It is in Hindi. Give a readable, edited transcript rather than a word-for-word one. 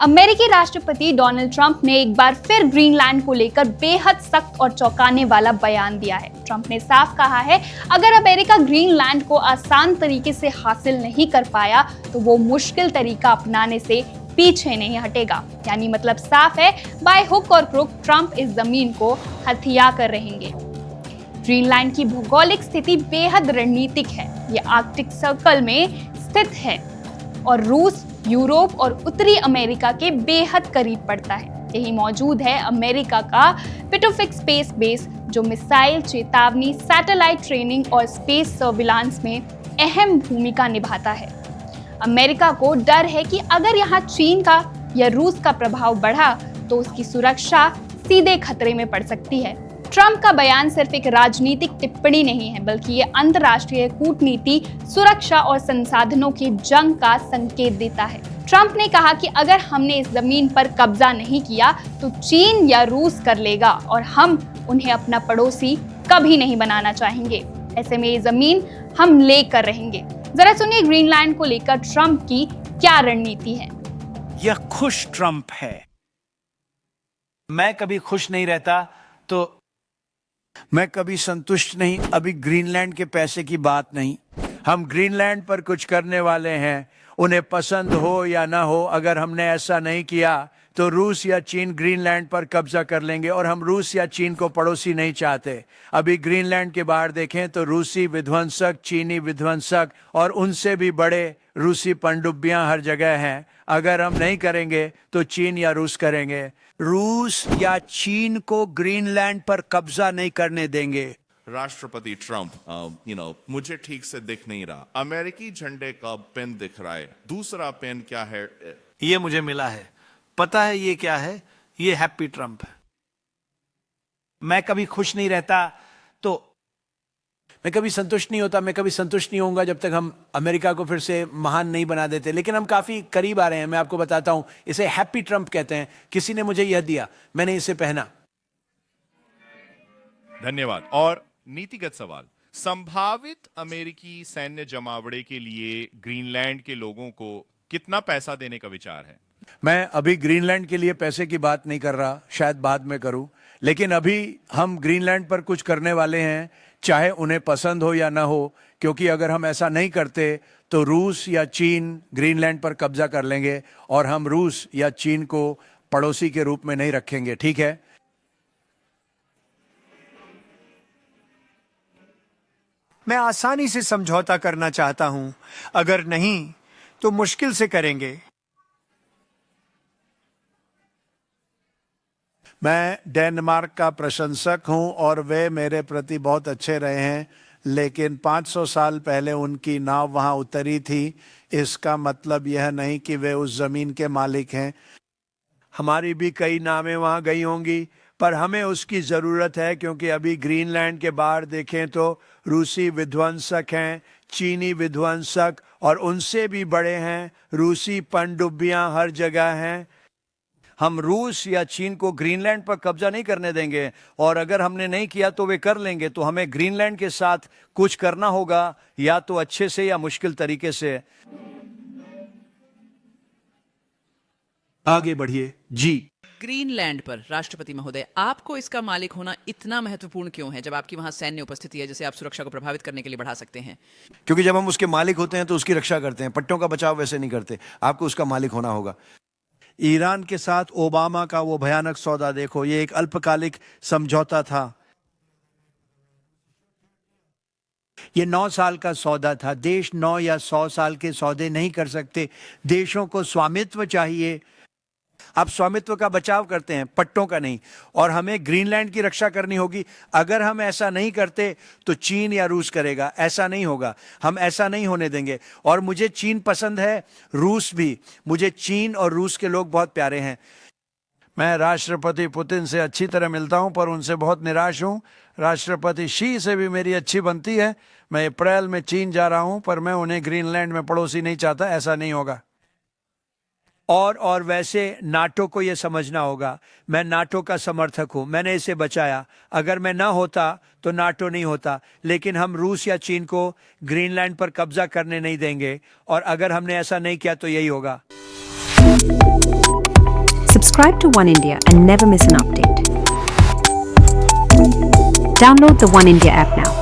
अमेरिकी राष्ट्रपति डोनाल्ड ट्रंप ने एक बार फिर ग्रीनलैंड को लेकर बेहद सख्त और चौंकाने वाला बयान दिया है। ट्रंप ने साफ कहा है, अगर अमेरिका ग्रीनलैंड को आसान तरीके से हासिल नहीं कर पाया तो वो मुश्किल तरीका अपनाने से पीछे नहीं हटेगा। यानी मतलब साफ है, बाय हुक और क्रुक ट्रंप इस जमीन को हथिया कर रहेंगे। ग्रीनलैंड की भौगोलिक स्थिति बेहद रणनीतिक है। ये आर्कटिक सर्कल में स्थित है और रूस, यूरोप और उत्तरी अमेरिका के बेहद करीब पड़ता है। यही मौजूद है अमेरिका का पिटोफिक स्पेस बेस, जो मिसाइल चेतावनी, सैटेलाइट ट्रेनिंग और स्पेस सर्विलांस में अहम भूमिका निभाता है। अमेरिका को डर है कि अगर यहाँ चीन का या रूस का प्रभाव बढ़ा तो उसकी सुरक्षा सीधे खतरे में पड़ सकती है। ट्रंप का बयान सिर्फ एक राजनीतिक टिप्पणी नहीं है, बल्कि ये अंतर्राष्ट्रीय कूटनीति, सुरक्षा और संसाधनों की जंग का संकेत देता है। ट्रंप ने कहा कि अगर हमने इस जमीन पर कब्जा नहीं किया तो चीन या रूस कर लेगा और हम उन्हें अपना पड़ोसी कभी नहीं बनाना चाहेंगे। ऐसे में ये जमीन हम लेकर रहेंगे। जरा सुनिए ग्रीनलैंड को लेकर ट्रंप की क्या रणनीति है। यह खुश ट्रंप है। मैं कभी खुश नहीं रहता तो मैं कभी संतुष्ट नहीं। अभी ग्रीनलैंड के पैसे की बात नहीं, हम ग्रीनलैंड पर कुछ करने वाले हैं, उन्हें पसंद हो या ना हो। अगर हमने ऐसा नहीं किया तो रूस या चीन ग्रीनलैंड पर कब्जा कर लेंगे और हम रूस या चीन को पड़ोसी नहीं चाहते। अभी ग्रीनलैंड के बाहर देखें तो रूसी विध्वंसक, चीनी विध्वंसक और उनसे भी बड़े रूसी पनडुब्बियां हर जगह हैं। अगर हम नहीं करेंगे तो चीन या रूस करेंगे। रूस या चीन को ग्रीनलैंड पर कब्जा नहीं करने देंगे। राष्ट्रपति ट्रंप मुझे ठीक से दिख नहीं रहा। अमेरिकी झंडे का पेन दिख रहा है, दूसरा पेन क्या है? ये मुझे मिला है, पता है ये क्या है? ये हैप्पी ट्रंप है। मैं कभी खुश नहीं रहता तो मैं कभी संतुष्ट नहीं होता। मैं कभी संतुष्ट नहीं होऊंगा जब तक हम अमेरिका को फिर से महान नहीं बना देते। लेकिन हम काफी करीब आ रहे हैं। मैं आपको बताता हूं, इसे हैप्पी ट्रंप कहते हैं। किसी ने मुझे यह दिया, मैंने इसे पहना। धन्यवाद। और नीतिगत सवाल, संभावित अमेरिकी सैन्य जमावड़े के लिए ग्रीनलैंड के लोगों को कितना पैसा देने का विचार है? मैं अभी ग्रीनलैंड के लिए पैसे की बात नहीं कर रहा, शायद बाद में करूं। लेकिन अभी हम ग्रीनलैंड पर कुछ करने वाले हैं, चाहे उन्हें पसंद हो या ना हो, क्योंकि अगर हम ऐसा नहीं करते तो रूस या चीन ग्रीनलैंड पर कब्जा कर लेंगे और हम रूस या चीन को पड़ोसी के रूप में नहीं रखेंगे। ठीक है? मैं आसानी से समझौता करना चाहता हूं, अगर नहीं तो मुश्किल से करेंगे। मैं डेनमार्क का प्रशंसक हूं और वे मेरे प्रति बहुत अच्छे रहे हैं, लेकिन 500 साल पहले उनकी नाव वहां उतरी थी। इसका मतलब यह नहीं कि वे उस जमीन के मालिक हैं। हमारी भी कई नावें वहां गई होंगी, पर हमें उसकी जरूरत है, क्योंकि अभी ग्रीनलैंड के बाहर देखें तो रूसी विध्वंसक हैं, चीनी विध्वंसक और उनसे भी बड़े हैं रूसी पनडुब्बियां हर जगह हैं। हम रूस या चीन को ग्रीनलैंड पर कब्जा नहीं करने देंगे और अगर हमने नहीं किया तो वे कर लेंगे। तो हमें ग्रीनलैंड के साथ कुछ करना होगा, या तो अच्छे से या मुश्किल तरीके से। आगे बढ़िए जी। ग्रीनलैंड पर राष्ट्रपति महोदय, आपको इसका मालिक होना इतना महत्वपूर्ण क्यों है, जब आपकी वहां सैन्य उपस्थिति है जिसे आप सुरक्षा को प्रभावित करने के लिए बढ़ा सकते हैं? क्योंकि जब हम उसके मालिक होते हैं तो उसकी रक्षा करते हैं। पट्टों का बचाव वैसे नहीं करते। आपको उसका मालिक होना होगा। ईरान के साथ ओबामा का वो भयानक सौदा देखो, ये एक अल्पकालिक समझौता था। ये 9 साल का सौदा था। देश 9 या 100 साल के सौदे नहीं कर सकते। देशों को स्वामित्व चाहिए। आप स्वामित्व का बचाव करते हैं, पट्टों का नहीं। और हमें ग्रीनलैंड की रक्षा करनी होगी। अगर हम ऐसा नहीं करते तो चीन या रूस करेगा। ऐसा नहीं होगा, हम ऐसा नहीं होने देंगे। और मुझे चीन पसंद है, रूस भी। मुझे चीन और रूस के लोग बहुत प्यारे हैं। मैं राष्ट्रपति पुतिन से अच्छी तरह मिलता हूं, पर उनसे बहुत निराश हूं। राष्ट्रपति शी से भी मेरी अच्छी बनती है। मैं अप्रैल में चीन जा रहा हूं, पर मैं उन्हें ग्रीनलैंड में पड़ोसी नहीं चाहता। ऐसा नहीं होगा। और वैसे नाटो को यह समझना होगा, मैं नाटो का समर्थक हूं। मैंने इसे बचाया। अगर मैं ना होता तो नाटो नहीं होता। लेकिन हम रूस या चीन को ग्रीनलैंड पर कब्जा करने नहीं देंगे, और अगर हमने ऐसा नहीं किया तो यही होगा। Subscribe to One India and never miss an update. Download the One India app now.